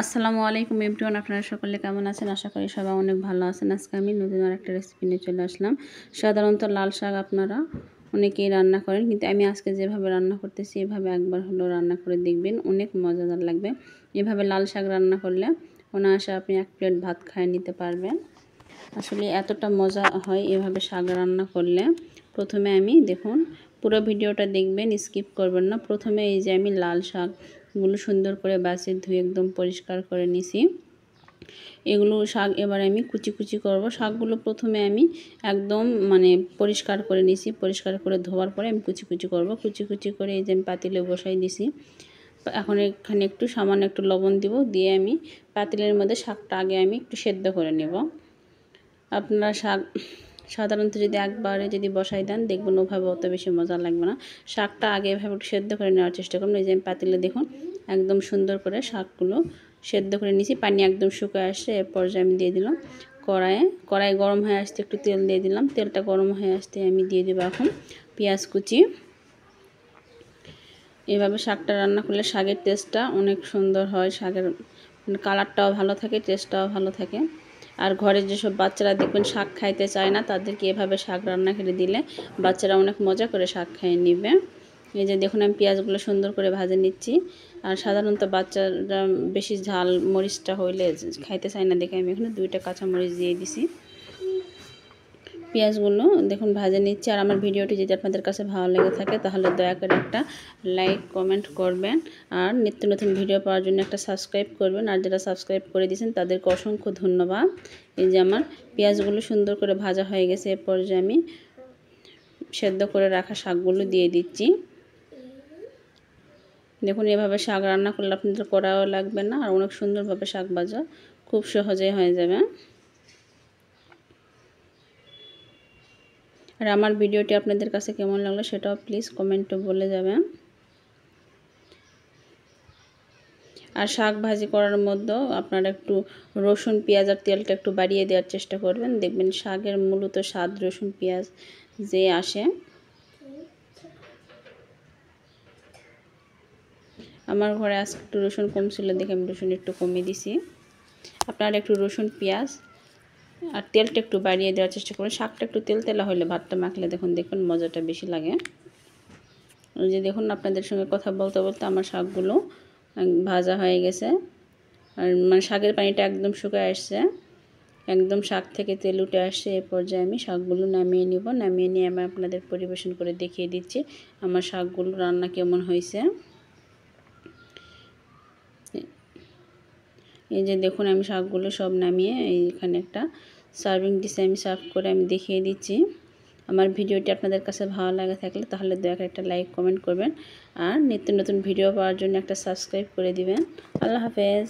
আসসালামু আলাইকুম এভরিওয়ান, আপনারা সকলে কেমন আছেন? আশা করি সবাই অনেক ভালো আছেন। আজকে আমি নতুন আরেকটা রেসিপি নিয়ে চলে আসলাম। সাধারণত লাল শাক আপনারা অনেকেই রান্না করেন, কিন্তু আমি আজকে যেভাবে রান্না করতেছি এভাবে একবার হলেও রান্না করে দেখবেন, অনেক মজাদার লাগবে। এভাবে লাল শাক রান্না করলে অনায়াসে আপনি এক প্লেট ভাত খাইয়ে নিতে পারবেন। আসলে এতটা মজা হয় এভাবে শাক রান্না করলে। প্রথমে আমি দেখুন, পুরো ভিডিওটা দেখবেন, স্কিপ করবেন না। প্রথমে এই যে আমি লাল শাকগুলো সুন্দর করে বাছে ধুয়ে একদম পরিষ্কার করে নিছি। এগুলো শাক এবার আমি কুচি কুচি করব। শাকগুলো প্রথমে আমি একদম পরিষ্কার করে নিছি। পরিষ্কার করে ধোয়ার পরে আমি কুচি কুচি করব। কুচি কুচি করে এই যে আমি পাতিলে বসাই দিছি। এখন এখানে একটু সামান্য একটু লবণ দিব, দিয়ে আমি পাতিলের মধ্যে শাকটা আগে আমি একটু সেদ্ধ করে নেব। আপনারা শাক সাধারণত যদি একবারে যদি বসাই দেন দেখবেন ওভাবে অত বেশি মজা লাগবে না। শাকটা আগে এভাবে একটু সেদ্ধ করে নেওয়ার চেষ্টা করুন। এই যে আমি পাতিলে দেখুন একদম সুন্দর করে শাকগুলো সেদ্ধ করে নিয়েছি। পানি একদম শুকিয়ে আসছে। এরপর যে আমি দিয়ে দিলাম কড়াই গরম হয়ে আসতে একটু তেল দিয়ে দিলাম। তেলটা গরম হয়ে আসতে আমি দিয়ে দেবো এখন পেঁয়াজ কুচি। এভাবে শাকটা রান্না করলে শাকের টেস্টটা অনেক সুন্দর হয়। শাকের কালারটাও ভালো থাকে, টেস্টটাও ভালো থাকে। আর ঘরের যেসব বাচ্চারা দেখবেন শাক খাইতে চায় না, তাদেরকে এভাবে শাক রান্না করে দিলে বাচ্চারা অনেক মজা করে শাক খেয়ে নেবে। এই যে দেখুন আমি পেঁয়াজগুলো সুন্দর করে ভেজে নিচ্ছি। আর সাধারণত বাচ্চারা বেশি ঝাল মরিচটা হইলে খাইতে চায় না দেখে আমি এখানে 2টা কাঁচা মরিচ দিয়ে দিছি। পেঁয়াজগুলো দেখুন ভাজে নিচ্ছি। আর আমার ভিডিওটি যদি আপনাদের কাছে ভালো লেগে থাকে তাহলে দয়া করে একটা লাইক কমেন্ট করবেন, আর নিত্য নতুন ভিডিও পাওয়ার জন্য একটা সাবস্ক্রাইব করবেন। আর যারা সাবস্ক্রাইব করে দিয়েছেন তাদেরকে অসংখ্য ধন্যবাদ। এই যে আমার পেঁয়াজগুলো সুন্দর করে ভাজা হয়ে গেছে। এরপর যে আমি সেদ্ধ করে রাখা শাকগুলো দিয়ে দিচ্ছি। দেখুন এভাবে শাক রান্না করলে আপনাদের কড়াও লাগবে না, আর অনেক সুন্দরভাবে শাক ভাজা খুব সহজেই হয়ে যাবে। আর আমার ভিডিওটি আপনাদের কাছে কেমন লাগলো সেটাও প্লিজ কমেন্টে বলে যাবেন। আর শাক ভাজি করার মধ্যেও আপনারা একটু রসুন পেঁয়াজ আর তেলটা একটু বাড়িয়ে দেওয়ার চেষ্টা করবেন। দেখবেন শাকের মূলত স্বাদ রসুন পেঁয়াজ যে আসে। আমার ঘরে আজকে একটু রসুন কম ছিল দেখে আমি রসুন একটু কমিয়ে দিছি। আপনারা একটু রসুন পেঁয়াজ আর তেলটা একটু বাড়িয়ে দেওয়ার চেষ্টা করুন। শাকটা একটু তেলতেলা হলে ভাতটা মাখলে দেখুন মজাটা বেশি লাগে। ওই যে দেখুন আপনাদের সঙ্গে কথা বলতে বলতে আমার শাকগুলো ভাজা হয়ে গেছে। আর শাকের পানিটা একদম শুকিয়ে আসছে, একদম শাক থেকে তেল উঠে আসছে। এই পর্যায়ে আমি শাকগুলো নামিয়ে নিব। নামিয়ে নিয়ে আমি আপনাদের পরিবেশন করে দেখিয়ে দিচ্ছি আমার শাকগুলো রান্না কেমন হয়েছে। এই যে দেখুন আমি শাকগুলো সব নামিয়ে এইখানে একটা সার্ভিং ডিশে আমি সার্ভ করে আমি দেখিয়ে দিচ্ছি। আমার ভিডিওটি আপনাদের কাছে ভালো লাগে থাকলে তাহলে দয়া করে একটা লাইক কমেন্ট করবেন, আর নিত্য নতুন ভিডিও পাওয়ার জন্য একটা সাবস্ক্রাইব করে দিবেন। আল্লাহ হাফেজ।